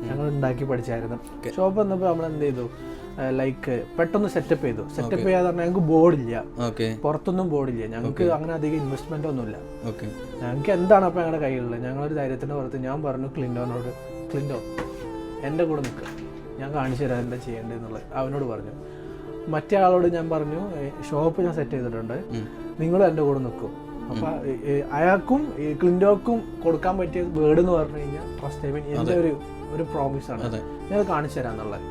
ഞങ്ങൾ ഉണ്ടാക്കി പഠിച്ചായിരുന്നു. ഷോപ്പ് വന്നപ്പോൾ നമ്മൾ എന്ത് ചെയ്തു, ലൈക്ക് പെട്ടെന്ന് സെറ്റപ്പ് ചെയ്തു. സെറ്റപ്പ് ചെയ്യാതെ പറഞ്ഞാൽ ഞങ്ങൾക്ക് ബോർഡില്ല, പുറത്തൊന്നും ബോർഡില്ല, ഞങ്ങൾക്ക് അങ്ങനെ അധികം ഇൻവെസ്റ്റ്മെന്റ് ഒന്നുമില്ല. ഞങ്ങൾക്ക് എന്താണ് അപ്പോൾ ഞങ്ങളുടെ കയ്യിലുള്ളത്? ഞങ്ങളൊരു ധൈര്യത്തിൻ്റെ പുറത്ത് ഞാൻ പറഞ്ഞു ക്ലിൻഡോനോട്, ക്ലിൻഡോ എൻ്റെ കൂടെ നിൽക്കുക, ഞാൻ കാണിച്ചു തരാം എന്താ ചെയ്യേണ്ടതെന്നുള്ളത് അവനോട് പറഞ്ഞു. മറ്റേ ആളോട് ഞാൻ പറഞ്ഞു ഷോപ്പ് ഞാൻ സെറ്റ് ചെയ്തിട്ടുണ്ട്, നിങ്ങളും എൻ്റെ കൂടെ നിൽക്കും. അപ്പം അയാൾക്കും ക്ലിൻഡോക്കും കൊടുക്കാൻ പറ്റിയ വേർഡ് എന്ന് പറഞ്ഞു കഴിഞ്ഞാൽ ഫസ്റ്റ് ടൈം എൻ്റെ ഒരു പ്രോമിസാണ്, ഞാൻ കാണിച്ചു തരാം എന്നുള്ളത്.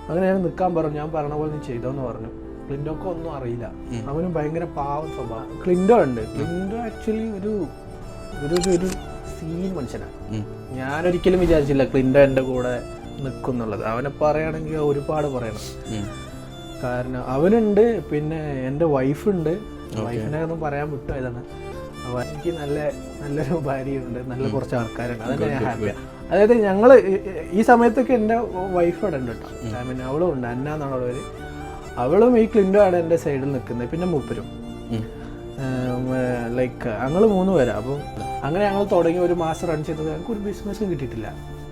അങ്ങനെ ഞാൻ നിൽക്കാൻ പറഞ്ഞു. ഞാൻ പറഞ്ഞ പോലെ നീ ചെയ്തോന്ന് പറഞ്ഞു. ക്ലിൻഡോക്ക് ഒന്നും അറിയില്ല, അവനും ഭയങ്കര പാവം സ്വഭാവം. ക്ലിൻഡോ ഉണ്ട്, ക്ലിൻഡോ ആക്ച്വലി ഒരു സീൻ മനുഷ്യനാണ്. ഞാനൊരിക്കലും വിചാരിച്ചില്ല ക്ലിൻഡോ എൻ്റെ കൂടെ നിൽക്കും എന്നുള്ളത്. അവനെ പറയുകയാണെങ്കിൽ ഒരുപാട് പറയണം. കാരണം അവനുണ്ട്, പിന്നെ എൻ്റെ വൈഫുണ്ട്. വൈഫിനെ ഒന്നും പറയാൻ വിട്ടു ഇതാണ്. അപ്പോൾ എനിക്ക് നല്ലൊരു ഭാര്യയുണ്ട്, നല്ല കുറച്ച് ആൾക്കാരുണ്ട്, അതൊക്കെ ഞാൻ ഹാപ്പിയാണ്. അതായത് ഞങ്ങൾ ഈ സമയത്തൊക്കെ എൻ്റെ വൈഫ് അവിടെ ഉണ്ട് കേട്ടോ. ഐ മീൻ അവളും ഉണ്ട്, അന്ന എന്നാണ് അവളെ പേര്. അവളും ഈ ക്ലിൻഡോ ആണ് എൻ്റെ സൈഡിൽ നിൽക്കുന്നത്, പിന്നെ മൂപ്പരും. ലൈക്ക് ഞങ്ങൾ 3 പേരാണ്. അപ്പം അങ്ങനെ ഞങ്ങൾ തുടങ്ങി ഒരു മാസം റൺ ചെയ്തത്. ഞങ്ങൾക്ക് ഒരു ബിസിനസ്സും കിട്ടിയിട്ടില്ല.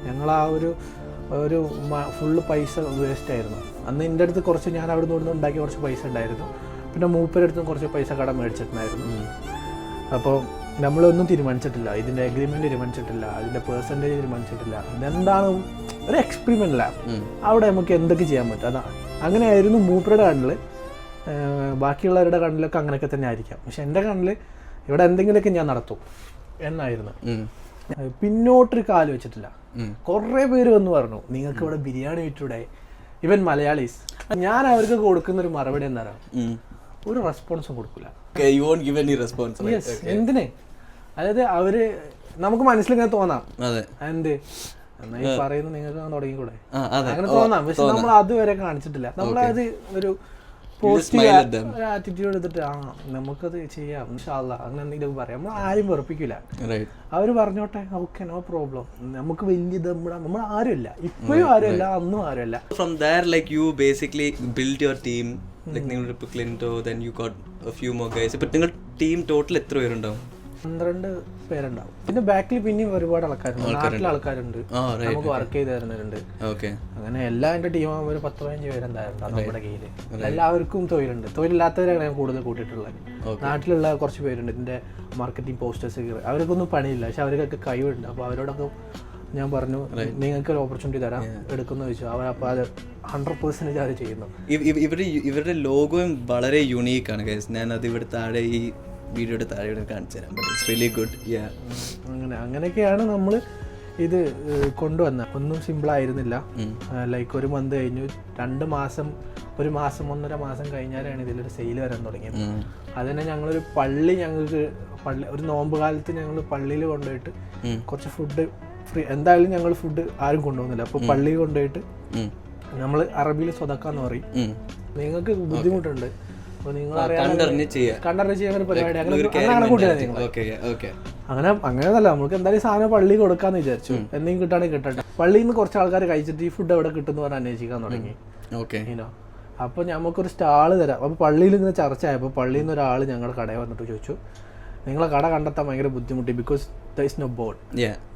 ഞങ്ങൾ ആ ഒരു ഫുള്ള് പൈസ വേസ്റ്റ് ആയിരുന്നു. അന്ന് എൻ്റെ അടുത്ത് കുറച്ച് ഞാൻ അവിടെ നിന്ന് ഉണ്ടാക്കിയ കുറച്ച് പൈസ ഉണ്ടായിരുന്നു, പിന്നെ മൂപ്പരടുത്തും കുറച്ച് പൈസ കടം മേടിച്ചിട്ടുണ്ടായിരുന്നു. അപ്പോൾ നമ്മളൊന്നും തീരുമാനിച്ചിട്ടില്ല, ഇതിൻ്റെ അഗ്രിമെൻറ്റ് തീരുമാനിച്ചിട്ടില്ല, അതിൻ്റെ പെർസെൻറ്റേജ് തീരുമാനിച്ചിട്ടില്ല. ഇതെന്താണ് ഒരു എക്സ്പെരിമെൻ്റ് ലാബ്, അവിടെ നമുക്ക് എന്തൊക്കെ ചെയ്യാൻ പറ്റും അതാണ്. അങ്ങനെയായിരുന്നു മൂപ്പരുടെ കണ്ണിൽ. ബാക്കിയുള്ളവരുടെ കണ്ണിലൊക്കെ അങ്ങനെയൊക്കെ തന്നെ ആയിരിക്കാം, പക്ഷെ എൻ്റെ കണ്ണിൽ ഇവിടെ എന്തെങ്കിലുമൊക്കെ ഞാൻ നടത്തും എന്നായിരുന്നു. പിന്നോട്ടൊരു കാല് വെച്ചിട്ടില്ല. കുറേ പേര് വന്ന് പറഞ്ഞു നിങ്ങൾക്ക് ഇവിടെ ബിരിയാണി വിറ്റൂടെ, ഇവൻ മലയാളീസ്. ഞാൻ അവർക്ക് കൊടുക്കുന്നൊരു മറുപടി എന്താ പറയുക, ഒരു റെസ്പോൺസും കൊടുക്കില്ല. എന്തിന്? അതായത് അവര് നമുക്ക് മനസ്സിലിങ്ങനെ തോന്നാം എന്ത് എന്നാ ഈ പറയുന്നത് നിങ്ങൾക്ക് തുടങ്ങിക്കൂടെ, അങ്ങനെ തോന്നാം. പക്ഷെ നമ്മൾ അതുവരെ കാണിച്ചിട്ടില്ല. നമ്മളത് ഒരു പോസിറ്റീവ് ആറ്റിറ്റ്യൂഡ് എടുത്തിട്ട് നമുക്കത് ചെയ്യാം ഇൻഷാ അല്ലാഹ് അങ്ങനെ എന്തെങ്കിലും പറയാം. നമ്മൾ ആരും വെറുപ്പിക്കില്ല. അവർ പറഞ്ഞോട്ടെ, ഓക്കെ, നോ പ്രോബ്ലം. നമുക്ക് വലിയ നമ്മൾ ആരുമില്ല, ഇപ്പോഴും ആരുമില്ല, അന്നും ആരുമില്ല. From there, like you basically built your team. Like നിങ്ങൾ ഇപ്പോൾ ക്ലിൻഡോ, then you got a few more guys. ഇപ്പം നിങ്ങൾ ടീം ടോട്ടൽ എത്ര പേരുണ്ടാവും? 12 പേരുണ്ടാവും. പിന്നെ ബാക്കിൽ പിന്നെയും ഒരുപാട് ആൾക്കാരുണ്ട്, നാട്ടിലെ ആൾക്കാരുണ്ട്, നമുക്ക് വർക്ക് ചെയ്ത് തരുന്നവരുണ്ട്. അങ്ങനെ എല്ലാ എൻ്റെ ടീമാകുമ്പോൾ ഒരു 10-15 പേരെന്തായിരുന്നു നമ്മുടെ കയ്യിൽ. എല്ലാവർക്കും തൊഴിലുണ്ട്. തൊഴിലില്ലാത്തവരാണ് ഞാൻ കൂടുതൽ കൂട്ടിയിട്ടുള്ളത്. നാട്ടിലുള്ള കുറച്ച് പേരുണ്ട്, ഇതിൻ്റെ മാർക്കറ്റിംഗ് പോസ്റ്റേഴ്സ്, അവർക്കൊന്നും പണിയില്ല, പക്ഷെ അവർക്കൊക്കെ കഴിവുണ്ട്. അപ്പോൾ അവരോടൊക്കെ ഞാൻ പറഞ്ഞു നിങ്ങൾക്ക് ഒരു ഓപ്പർച്യൂണിറ്റി തരാം, എടുക്കുന്ന ചോദിച്ചു. അവർ അപ്പോൾ അത് 100% അവർ ചെയ്യുന്നു. ഇവരുടെ ലോഗോയും വളരെ യുണീക്കാണ് ഗൈസ്. ഞാൻ അത് ഇവിടെ താഴെ ഈ വീഡിയോയുടെ താഴെ കാണിച്ചു തരാം. But it's really good. അങ്ങനെയൊക്കെയാണ് നമ്മൾ ഇത് കൊണ്ടുവന്നത്. ഒന്നും സിമ്പിളായിരുന്നില്ല. ലൈക്ക് ഒരു മന്ത് കഴിഞ്ഞു, 2 മാസം, 1 മാസം 1.5 മാസം കഴിഞ്ഞാലാണ് ഇതിലൊരു സെയിൽ വരാൻ തുടങ്ങിയത്. അതിനെ ഞങ്ങളൊരു ഞങ്ങൾക്ക് ഒരു നോമ്പ് കാലത്ത് ഞങ്ങൾ പള്ളിയിൽ കൊണ്ടുപോയിട്ട് കുറച്ച് ഫുഡ് ഫ്രീ, എന്തായാലും ഞങ്ങൾ ഫുഡ് ആരും കൊണ്ടുപോകുന്നില്ല. അപ്പോൾ പള്ളിയിൽ കൊണ്ടുപോയിട്ട് നമ്മൾ അറബിയിൽ സ്വതക്കാന്ന് പറയും. നിങ്ങൾക്ക് ബുദ്ധിമുട്ടുണ്ട്, അപ്പോൾ നിങ്ങൾ കണ്ടറിഞ്ഞ് ചെയ്യുന്ന ഒരു പരിപാടി അങ്ങനെ കൂട്ടിയാണ് നിങ്ങൾ. അങ്ങനെയല്ല, നമുക്ക് എന്തായാലും സാധനം പള്ളി കൊടുക്കാന്ന് വിചാരിച്ചു. എന്തെങ്കിലും കിട്ടുകയാണെങ്കിൽ കിട്ടട്ടെ. പള്ളിയിൽ നിന്ന് കുറച്ച് ആൾക്കാർ കഴിച്ചിട്ട് ഈ ഫുഡ് എവിടെ കിട്ടുമെന്ന് പറഞ്ഞ് അന്വേഷിക്കാൻ തുടങ്ങി. അപ്പോൾ നമുക്കൊരു സ്റ്റാള് തരാം. അപ്പോൾ പള്ളിയിൽ ഇങ്ങനെ ചർച്ചയായപ്പോൾ പള്ളിയിൽ നിന്ന് ഒരാൾ ഞങ്ങളുടെ കടയിൽ വന്നിട്ട് ചോദിച്ചു, നിങ്ങളെ കട കണ്ടെത്താൻ ഭയങ്കര ബുദ്ധിമുട്ടി, because there is no board.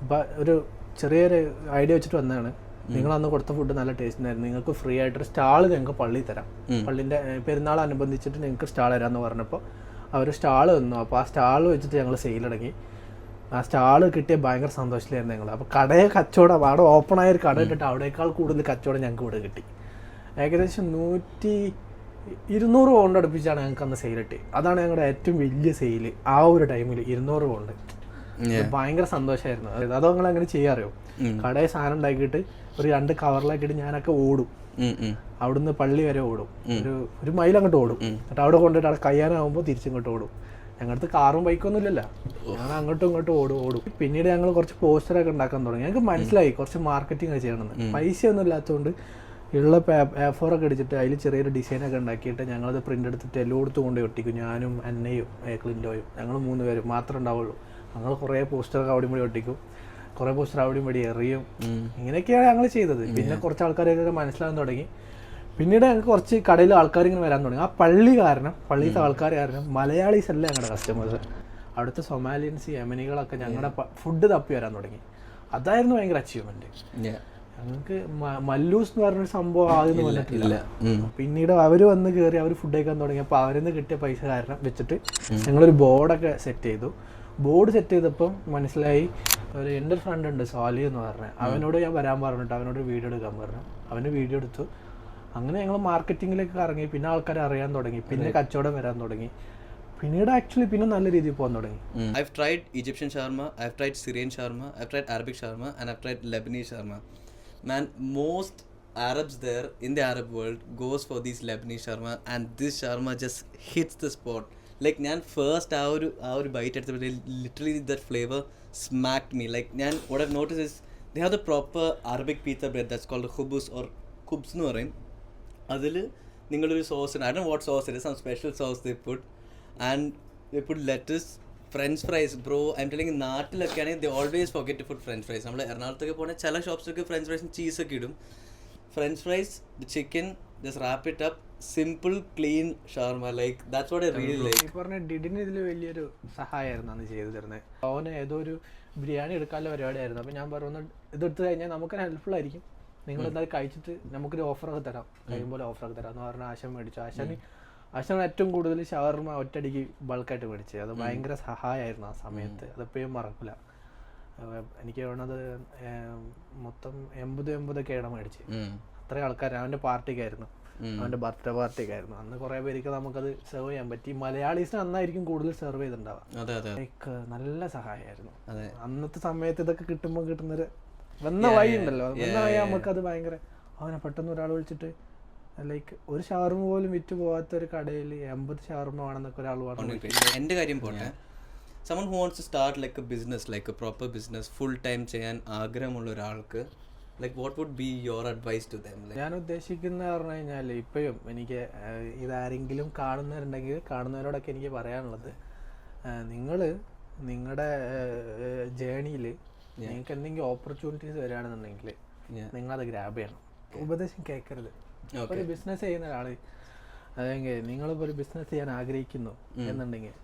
അപ്പം ഒരു ചെറിയൊരു ഐഡിയ വെച്ചിട്ട് വന്നതാണ്. നിങ്ങൾ അന്ന് കൊടുത്ത ഫുഡ് നല്ല ടേസ്റ്റ് ആയിരുന്നു, നിങ്ങൾക്ക് ഫ്രീ ആയിട്ടൊരു സ്റ്റാൾ ഞങ്ങൾക്ക് പള്ളിയിൽ തരാം, പള്ളിൻ്റെ പെരുന്നാളനുബന്ധിച്ചിട്ട് നിങ്ങൾക്ക് സ്റ്റാൾ തരാമെന്ന് പറഞ്ഞപ്പോൾ അവർ സ്റ്റാൾ തന്നു. അപ്പോൾ ആ സ്റ്റാൾ വെച്ചിട്ട് ഞങ്ങൾ സെയിലടങ്ങി. ആ സ്റ്റാൾ കിട്ടിയ ഭയങ്കര സന്തോഷത്തിലായിരുന്നു ഞങ്ങൾ. അപ്പോൾ കടയെ കച്ചവടം, അവിടെ ഓപ്പണായ ഒരു കട ഇട്ടിട്ട് അവിടേക്കാൾ കൂടുതൽ കച്ചവടം ഞങ്ങൾക്ക് ഇവിടെ കിട്ടി. ഏകദേശം 200 പൗണ്ട് അടുപ്പിച്ചാണ് ഞങ്ങൾക്ക് അന്ന് സെയിൽ കിട്ടി. അതാണ് ഞങ്ങളുടെ ഏറ്റവും വലിയ സെയിൽ ആ ഒരു ടൈമിൽ. 200 പൗണ്ട് ഭയങ്കര സന്തോഷമായിരുന്നു. അതോ നിങ്ങൾ അങ്ങനെ ചെയ്യാറിയോ? കടയിൽ സാധനം ഉണ്ടാക്കിയിട്ട് ഒരു 2 കവറിലാക്കിയിട്ട് ഞാനൊക്കെ ഓടും, അവിടുന്ന് പള്ളി വരെ ഓടും, ഒരു മൈൽ അങ്ങോട്ട് ഓടും. എന്നിട്ട് അവിടെ കൊണ്ടിട്ട് അവിടെ കഴിയാനാകുമ്പോൾ തിരിച്ചിങ്ങോട്ട് ഓടും. ഞങ്ങൾക്ക് കാറും ബൈക്കൊന്നും ഇല്ലല്ലോ, ഞങ്ങൾ അങ്ങോട്ടും ഇങ്ങോട്ടും ഓടും. പിന്നീട് ഞങ്ങൾ കുറച്ച് പോസ്റ്ററൊക്കെ ഉണ്ടാക്കാൻ തുടങ്ങി. ഞങ്ങൾക്ക് മനസ്സിലായി കുറച്ച് മാർക്കറ്റിംഗ് ചെയ്യണമെന്ന്. പൈസ ഒന്നും ഇല്ലാത്തതുകൊണ്ട് ഉള്ള A4 ഒക്കെ അടിച്ചിട്ട് അതിൽ ചെറിയൊരു ഡിസൈനൊക്കെ ഉണ്ടാക്കിയിട്ട് ഞങ്ങളത് പ്രിൻ്റ് എടുത്തിട്ട് എല്ലായിടത്തും കൊണ്ട് ഒട്ടിക്കും. ഞാനും അന്നയും ക്ലിൻറ്റോയും ഞങ്ങൾ 3 പേരും മാത്രമേ ഉണ്ടാവുള്ളൂ. ഞങ്ങൾ കുറേ പോസ്റ്ററൊക്കെ അവിടെയും കൂടി ഒട്ടിക്കും, കുറേ പോസ്റ്റർ അവിടെയും കൂടി എറിയും. ഇങ്ങനെയൊക്കെയാണ് ഞങ്ങൾ ചെയ്തത്. പിന്നെ കുറച്ച് ആൾക്കാരൊക്കെ മനസ്സിലാകാൻ തുടങ്ങി. പിന്നീട് ഞങ്ങൾക്ക് കുറച്ച് കടയിൽ ആൾക്കാർ ഇങ്ങനെ വരാൻ തുടങ്ങി. ആ പള്ളിയിലത്തെ ആൾക്കാർ കാരണം മലയാളീസ് അല്ല ഞങ്ങളുടെ കസ്റ്റമേഴ്സ്. അവിടുത്തെ സൊമാലിയൻസ്, യമനികളൊക്കെ ഞങ്ങളുടെ ഫുഡ് തപ്പി വരാൻ തുടങ്ങി. അതായിരുന്നു ഭയങ്കര അച്ചീവ്മെന്റ്. ഞങ്ങൾക്ക് മല്ലൂസ് എന്ന് പറഞ്ഞൊരു സംഭവം ആദ്യം വന്നിട്ടില്ല. പിന്നീട് അവർ വന്ന് കയറി അവർ ഫുഡ് കഴിക്കാൻ തുടങ്ങിയപ്പോൾ അവരിൽ നിന്ന് കിട്ടിയ പൈസ കാരണം വെച്ചിട്ട് ഞങ്ങളൊരു ബോർഡൊക്കെ സെറ്റ് ചെയ്തു. ബോർഡ് സെറ്റ് ചെയ്തപ്പം മനസ്സിലായി, എൻ്റെ ഒരു ഫ്രണ്ട് ഉണ്ട് സോലി എന്ന് പറഞ്ഞത്, അവനോട് ഞാൻ വരാൻ പറഞ്ഞിട്ട് അവനോട് വീഡിയോ എടുക്കാൻ പറഞ്ഞു. അവന് വീഡിയോ എടുത്തു. അങ്ങനെ ഞങ്ങൾ മാർക്കറ്റിങ്ങിലേക്ക് ഇറങ്ങി. പിന്നെ ആൾക്കാരെ അറിയാൻ തുടങ്ങി, പിന്നെ കച്ചവടം വരാൻ തുടങ്ങി. പിന്നീട് ആക്ച്വലി പിന്നെ നല്ല രീതിയിൽ പോകാൻ തുടങ്ങി. I've tried Egyptian shawarma, I've tried Syrian shawarma, I've tried Arabic shawarma, and I've tried Lebanese shawarma. Man, most Arabs there in the Arab world goes for these Lebanese shawarma, and this shawarma just hits the spot. Like ഞാൻ first ആ ഒരു bite എടുത്തപ്പോൾ literally that flavour smacked me. Like ഞാൻ what I've noticed is they have the proper Arabic pizza bread that's called khubus or khubs എന്ന് പറയും. അതിൽ നിങ്ങളൊരു sauce, I don't know what sauce it is, some special sauce they put, and they put lettuce, French fries. Bro I'm telling, നാട്ടിലൊക്കെ ആണെങ്കിൽ they always forget to put French fries. നമ്മൾ എറണാകുളത്തൊക്കെ പോകുന്ന ചില ഷോപ്സൊക്കെ ഫ്രഞ്ച് ഫ്രൈസും ചീസൊക്കെ ഇടും. French fries, the chicken, just wrap it up, simple clean shawarma. Like that's what I really like. ഈ പറഞ്ഞ ഡിഡിന് ഇതിൽ വലിയൊരു സഹായമായിരുന്നു അന്ന് ചെയ്തു തരുന്നത്. അവന് ഏതോ ഒരു ബിരിയാണി എടുക്കാനുള്ള പരിപാടിയായിരുന്നു. അപ്പോൾ ഞാൻ പറഞ്ഞു, ഇതെടുത്ത് കഴിഞ്ഞാൽ നമുക്ക് ഹെൽപ്ഫുൾ ആയിരിക്കും, നിങ്ങളെന്തായാലും കഴിച്ചിട്ട് നമുക്കൊരു ഓഫറൊക്കെ തരാം, കഴിയുമ്പോൾ ഓഫറൊക്കെ തരാം എന്ന് പറഞ്ഞാൽ ആശാൻ മേടിച്ചു. ആശാൻ ഏറ്റവും കൂടുതൽ ഷവർമ ഒറ്റയടിക്ക് ബൾക്കായിട്ട് മേടിച്ചത്. അത് ഭയങ്കര സഹായമായിരുന്നു ആ സമയത്ത്. അതെപ്പോഴും മറക്കില്ല. എനിക്ക് തോന്നുന്നത് മൊത്തം 80 മേടിച്ച്. അത്രയും ആൾക്കാർ അവൻ്റെ പാർട്ടിക്കായിരുന്നു, അവൻ്റെ ബർത്ത്ഡേ പാർട്ടിക്കായിരുന്നു. അന്ന് കുറേ പേർക്ക് നമുക്കത് സെർവ് ചെയ്യാൻ പറ്റി. മലയാളീസിന് അന്നായിരിക്കും കൂടുതൽ സെർവ് ചെയ്തിട്ടുണ്ടാവുക. ലൈക്ക് നല്ല സഹായമായിരുന്നു അന്നത്തെ സമയത്ത്. ഇതൊക്കെ കിട്ടുമ്പോൾ കിട്ടുന്നൊരു വന്ന വഴി ഉണ്ടല്ലോ, വന്ന വഴി നമുക്കത് ഭയങ്കര. അവനെ പെട്ടെന്ന് ഒരാൾ വിളിച്ചിട്ട് ലൈക്ക് ഒരു ഷവർമ പോലും വിറ്റ് പോകാത്ത ഒരു കടയിൽ 80 ഷവർമ ആണെന്നൊക്കെ ഒരാൾ പറഞ്ഞു. എൻ്റെ കാര്യം പോട്ടെ, someone who wants to start like a business, like a proper business, full time ചെയ്യാൻ ആഗ്രഹമുള്ള ഒരാൾക്ക്, like what would be your advice to them? ഞാൻ ഉദ്ദേശിക്കുന്ന പറഞ്ഞു കഴിഞ്ഞാൽ, ഇപ്പോഴും എനിക്ക് ഇതാരെങ്കിലും കാണുന്നവരോടൊക്കെ എനിക്ക് പറയാനുള്ളത്, നിങ്ങൾ നിങ്ങളുടെ ജേണിയിൽ നിങ്ങൾക്ക് എന്തെങ്കിലും ഓപ്പർച്യൂണിറ്റീസ് വരികയാണെന്നുണ്ടെങ്കിൽ നിങ്ങളത് ഗ്രാബ് ചെയ്യണം. ഉപദേശം കേൾക്കരുത്. ഒരു ബിസിനസ് ചെയ്യുന്ന ഒരാൾ, അതെങ്കിൽ നിങ്ങളിപ്പോൾ ഒരു ബിസിനസ് ചെയ്യാൻ ആഗ്രഹിക്കുന്നു എന്നുണ്ടെങ്കിൽ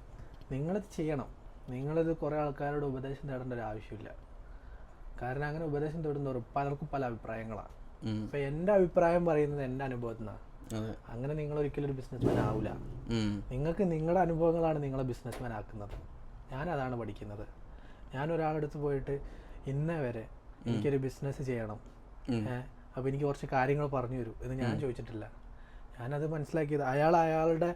നിങ്ങളത് ചെയ്യണം. നിങ്ങളത് കുറേ ആൾക്കാരോട് ഉപദേശം തേടേണ്ട ഒരു ആവശ്യമില്ല. കാരണം അങ്ങനെ ഉപദേശം തേടുന്നവർ പലർക്കും പല അഭിപ്രായങ്ങളാണ്. ഇപ്പം എൻ്റെ അഭിപ്രായം പറയുന്നത് എൻ്റെ അനുഭവത്തിൽ നിന്നാണ്. അങ്ങനെ നിങ്ങളൊരിക്കലും ഒരു ബിസിനസ്മാൻ ആവില്ല. നിങ്ങൾക്ക് നിങ്ങളുടെ അനുഭവങ്ങളാണ് നിങ്ങളെ ബിസിനസ്മാൻ ആക്കുന്നത്. ഞാനതാണ് പഠിക്കുന്നത്. ഞാൻ ഒരാളടുത്ത് പോയിട്ട് ഇന്ന വരെ എനിക്കൊരു ബിസിനസ് ചെയ്യണം, അപ്പോൾ എനിക്ക് കുറച്ച് കാര്യങ്ങൾ പറഞ്ഞു തരൂ എന്ന് ഞാൻ ചോദിച്ചിട്ടില്ല. ഞാനത് മനസ്സിലാക്കിയത് അയാളുടെ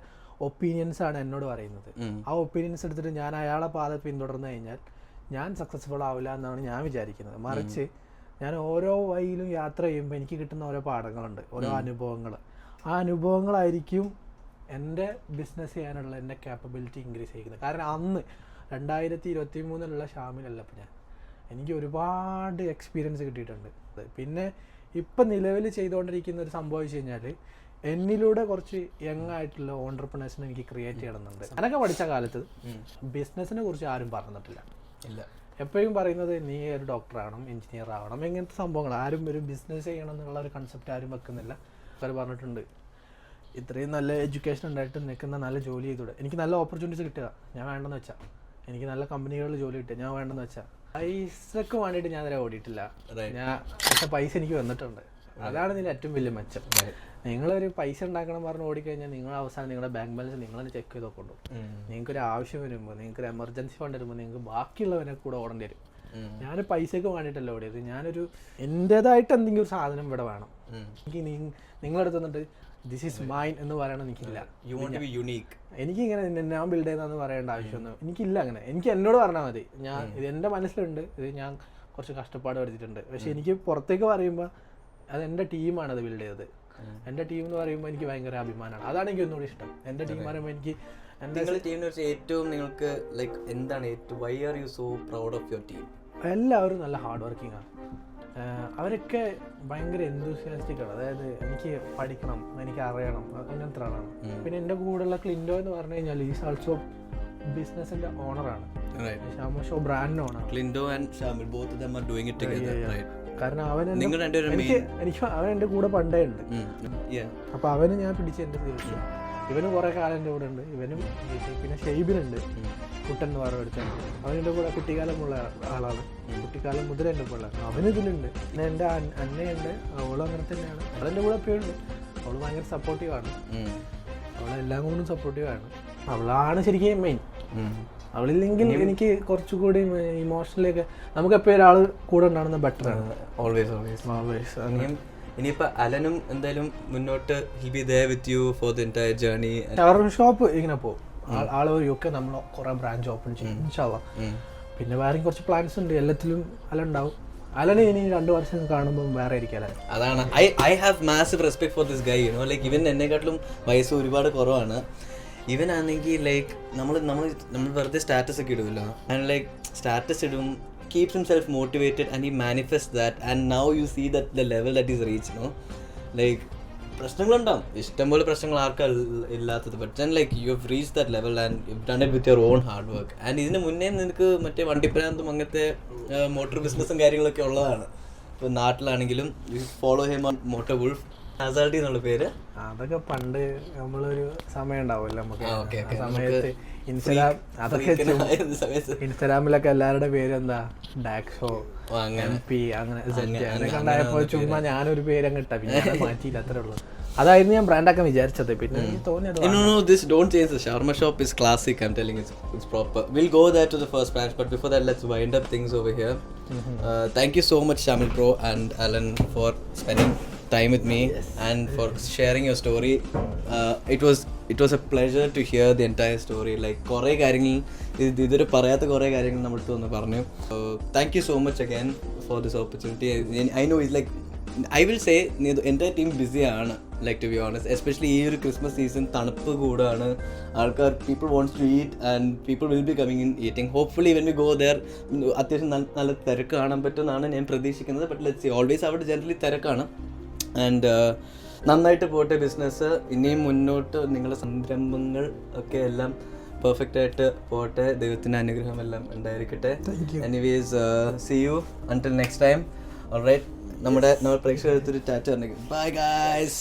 ഒപ്പീനിയൻസാണ് എന്നോട് പറയുന്നത്. ആ ഒപ്പീനിയൻസ് എടുത്തിട്ട് ഞാൻ അയാളെ പാത പിന്തുടർന്നു കഴിഞ്ഞാൽ ഞാൻ സക്സസ്ഫുൾ ആവില്ല എന്നാണ് ഞാൻ വിചാരിക്കുന്നത്. മറിച്ച് ഞാൻ ഓരോ വഴിയിലും യാത്ര ചെയ്യുമ്പോൾ എനിക്ക് കിട്ടുന്ന ഓരോ പാഠങ്ങളുണ്ട്, ഓരോ അനുഭവങ്ങൾ. ആ അനുഭവങ്ങളായിരിക്കും എൻ്റെ ബിസിനസ് ചെയ്യാനുള്ള എൻ്റെ ക്യാപ്പബിലിറ്റി ഇൻക്രീസ് ചെയ്യുന്നത്. കാരണം അന്ന് 2023 ഷാമിലല്ല ഇപ്പം ഞാൻ. എനിക്ക് ഒരുപാട് എക്സ്പീരിയൻസ് കിട്ടിയിട്ടുണ്ട്. പിന്നെ ഇപ്പം നിലവിൽ ചെയ്തുകൊണ്ടിരിക്കുന്ന ഒരു സംഭവം വെച്ച് കഴിഞ്ഞാൽ, എന്നിലൂടെ കുറച്ച് യങ് ആയിട്ടുള്ള ഓൺടർപ്രണേഴ്സിനെ എനിക്ക് ക്രിയേറ്റ് ചെയ്യണമെന്നുണ്ട്. ഞാനൊക്കെ പഠിച്ച കാലത്ത് ബിസിനസ്സിനെ കുറിച്ച് ആരും പറഞ്ഞിട്ടില്ല. എപ്പോഴും പറയുന്നത് നീ ഒരു ഡോക്ടറാവണം, എഞ്ചിനീയർ ആവണം, ഇങ്ങനത്തെ സംഭവങ്ങൾ. ആരും ഒരു ബിസിനസ് ചെയ്യണം എന്നുള്ള ഒരു കൺസെപ്റ്റ് ആരും വെക്കുന്നില്ല. അവർ പറഞ്ഞിട്ടുണ്ട്, ഇത്രയും നല്ല എഡ്യൂക്കേഷൻ ഉണ്ടായിട്ട് നിൽക്കുന്ന നല്ല ജോലി ചെയ്തൂടെ. എനിക്ക് നല്ല ഓപ്പർച്യൂണിറ്റീസ് കിട്ടുക, ഞാൻ വേണ്ടെന്ന് വെച്ചാൽ. എനിക്ക് നല്ല കമ്പനികളിൽ ജോലി കിട്ടുക, ഞാൻ വേണ്ടെന്ന് വെച്ചാൽ. പൈസക്ക് വേണ്ടിയിട്ട് ഞാൻ നേരെ ഓടിയിട്ടില്ല. പക്ഷെ പൈസ എനിക്ക് വന്നിട്ടുണ്ട്. അതാണ് ഇതിൻ്റെ ഏറ്റവും വലിയ മെച്ചം. നിങ്ങളൊരു പൈസ ഉണ്ടാക്കണം പറഞ്ഞ് ഓടിക്കഴിഞ്ഞാൽ നിങ്ങൾ അവസാനം നിങ്ങളുടെ ബാങ്ക് ബാലൻസ് നിങ്ങളത് ചെക്ക് ചെയ്ത് നോക്കൊണ്ടു. നിങ്ങൾക്കൊരു ആവശ്യം വരുമ്പോൾ, നിങ്ങൾക്കൊരു എമർജൻസി ഫണ്ട് വരുമ്പോൾ നിങ്ങൾക്ക് ബാക്കിയുള്ളവരെ കൂടെ ഓടേണ്ടി വരും. ഞാൻ പൈസക്ക് വേണ്ടിയിട്ടല്ല ഓടിയത്. ഞാനൊരു എൻ്റേതായിട്ട് എന്തെങ്കിലും ഒരു സാധനം ഇവിടെ വേണം. എനിക്ക് നിങ്ങളടുത്ത് വന്നിട്ട് ദിസ് ഈസ് മൈൻ എന്ന് പറയണം എനിക്കില്ല. You want to be unique. എനിക്ക് ഇങ്ങനെ ഞാൻ ബിൽഡ് ചെയ്യുന്നതെന്ന് പറയേണ്ട ആവശ്യമൊന്നും എനിക്കില്ല. അങ്ങനെ എനിക്ക് എന്നോട് പറഞ്ഞാൽ മതി. ഞാൻ ഇത് എൻ്റെ മനസ്സിലുണ്ട്, ഇത് ഞാൻ കുറച്ച് കഷ്ടപ്പാട് എടുത്തിട്ടുണ്ട്. പക്ഷെ എനിക്ക് പുറത്തേക്ക് പറയുമ്പോൾ അത് എൻ്റെ ടീമാണ് അത് ബിൽഡ് ചെയ്തത്. എൻ്റെ ടീം എന്ന് പറയുമ്പോൾ എനിക്ക് ഭയങ്കര അഭിമാനമാണ്. അതാണ് എനിക്ക് ഒന്നുകൂടി ഇഷ്ടം. എൻ്റെ ടീം പറയുമ്പോൾ എനിക്ക് നിങ്ങളുടെ ടീമിനെ കുറിച്ച് ഏറ്റവും നിങ്ങൾക്ക് ലൈക്ക് എന്താണ് ഏറ്റവും why are you so proud of your team? എല്ലാവരും നല്ല ഹാർഡ് വർക്കിംഗ് ആണ്. അവരൊക്കെ ഭയങ്കര എന്തൂസിയാസ്റ്റിക് ആണ്. അതായത് എനിക്ക് പഠിക്കണം, എനിക്ക് അറിയണം, അങ്ങനത്തെ ആളാണ്. പിന്നെ എൻ്റെ കൂടെയുള്ള ക്ലിൻഡോ എന്ന് പറഞ്ഞു കഴിഞ്ഞാൽ ഈസ് ഓൾസോ ബിസിനസിന്റെ ഓണറാണ്. ഷാമ ഷോ ബ്രാൻഡിന്റെ ഓണർ. ക്ലിൻഡോ and Shamil both of them are doing it together, right? കാരണം അവൻ എനിക്ക് അവൻ എൻ്റെ കൂടെ പണ്ടേ ഉണ്ട്. അപ്പൊ അവന് ഞാൻ പിടിച്ച് എൻ്റെ തീർച്ച. ഇവന് കുറെ കാലം എൻ്റെ കൂടെ ഉണ്ട്. ഇവനും പിന്നെ ഷെയ്ബിനുണ്ട്, കുട്ടൻ എന്ന് പറഞ്ഞ എടുത്തുണ്ട്. അവനെൻ്റെ കൂടെ കുട്ടിക്കാലമുള്ള ആളാണ്. കുട്ടിക്കാലം മുതൽ എൻ്റെ കൂടെ അവന് ഇതിലുണ്ട്. പിന്നെ എൻ്റെ അന്നയുണ്ട്, അവളും അങ്ങനെ തന്നെയാണ്. അവളെൻ്റെ കൂടെ എപ്പോഴും ഉണ്ട്. അവള് ഭയങ്കര സപ്പോർട്ടീവാണ്. അവളെല്ലാം കൊണ്ടും സപ്പോർട്ടീവാണ്. അവളാണ് ശരിക്കും മെയിൻ. അവളില്ലെങ്കിൽ എനിക്ക് കുറച്ചുകൂടി ഇമോഷണലൊക്കെ നമുക്ക് എപ്പോഴും ഒരാൾ കൂടെ ഉണ്ടാകുന്ന ബെറ്റർ ആണ്. ഓൾവേസ്. ഇനിയിപ്പോ അലനും എന്തായാലും മുന്നോട്ട് he'll be there with you for the entire journey. Shawarma shop ഇങ്ങനെ പോകും. ആള് ഒക്കെ നമ്മൾ കുറെ ബ്രാഞ്ച് ഓപ്പൺ ചെയ്യും ഇൻഷാല്ലാ. പിന്നെ വേറെയും കുറച്ച് പ്ലാൻസ് ഉണ്ട്. എല്ലാത്തിലും അലുണ്ടാവും. അലനെ ഇനി 2 വർഷം കാണുമ്പോൾ വേറെ ആയിരിക്കും. അതാണ് I have massive respect for this guy. You know like ഇവൻ എന്നെക്കാട്ടിലും വയസ്സ് ഒരുപാട് കുറവാണ്. ഇവനാണെങ്കിൽ ലൈക്ക് നമ്മൾ വെറുതെ സ്റ്റാറ്റസ് ഒക്കെ ഇടുമല്ലോ, ആൻഡ് ലൈക്ക് സ്റ്റാറ്റസ് ഇടും, keeps himself motivated and he manifests that, and now you see that the level that he's reached, you know, like പ്രശ്നങ്ങളുണ്ടാവും, ഇഷ്ടംപോലെ പ്രശ്നങ്ങൾ ആർക്കും ഇല്ലാത്തത്. But then like you have reach that level and you have done it with your own hard work. And ഇതിന് മുന്നേ നിനക്ക് മറ്റേ വണ്ടിപ്രാന്തും അങ്ങനത്തെ motor ബിസിനസ്സും കാര്യങ്ങളൊക്കെ ഉള്ളതാണ്. ഇപ്പോൾ നാട്ടിലാണെങ്കിലും you follow him on motor wolf ഹസാർഡി എന്നുള്ള പേര്. അതൊക്കെ പണ്ട് നമ്മളൊരു സമയം ഉണ്ടാവുമല്ലോ നമുക്ക്. സമയത്ത് ഇൻസ്റ്റാഗ്രാമിലൊക്കെ എല്ലാവരുടെ പേര് എന്താ ഡാക്സോ MP അങ്ങനെ അങ്ങനെയൊക്കെ ഉണ്ടായപ്പോൾ ചുമ്മാ ഞാനൊരു പേര് അങ്ങ് ഇട്ടാ. പിന്നെ മാറ്റിയില്ല, അത്രേ ഉള്ളൂ. അതായിരുന്നു ഞാൻ ബ്രാൻഡാക്കാൻ വിചാരിച്ചത്. പിന്നെ എനിക്ക് തോന്നിയത് No, this don't change. The shawarma shop is classic. I'm telling you, it's proper. We'll go there to the first branch, but before that, let's wind up things over here. Thank you so much, Shamil Bro and Alan, for spending time with me and for sharing your story. It was a pleasure to hear the entire story. Like കുറേ കാര്യങ്ങൾ ഇതൊരു പറയാത്ത കുറേ കാര്യങ്ങൾ നമ്മളടുത്ത് വന്ന് പറഞ്ഞു. Thank you so much again for this opportunity. I know it's like I will say എൻ്റെ ടീം ബിസിയാണ്, like to be honest, especially ഈ ഒരു ക്രിസ്മസ് സീസൺ. തണുപ്പ് കൂടാണ്, ആൾക്കാർ people wants to eat and people will be coming in eating. Hopefully when we go there അത്യാവശ്യം നല്ല തിരക്ക് കാണാൻ പറ്റുമെന്നാണ് ഞാൻ പ്രതീക്ഷിക്കുന്നത്. ബട്ട് ലെറ്റ്സ് സീ, ഓൾവേസ് അവിടെ ജനറലി തിരക്കാണ്. ആൻഡ് നന്നായിട്ട് പോട്ടെ ബിസിനസ്. ഇനിയും മുന്നോട്ട് നിങ്ങളുടെ സംരംഭങ്ങൾ ഒക്കെ എല്ലാം പെർഫെക്റ്റ് ആയിട്ട് പോട്ടെ. ദൈവത്തിൻ്റെ അനുഗ്രഹം എല്ലാം ഉണ്ടായിരിക്കട്ടെ. Anyways, see you until next time. Alright, നമ്മുടെ പ്രേക്ഷകർ എടുത്തൊരു ടാറ്റ പറഞ്ഞേക്കും. Bye guys.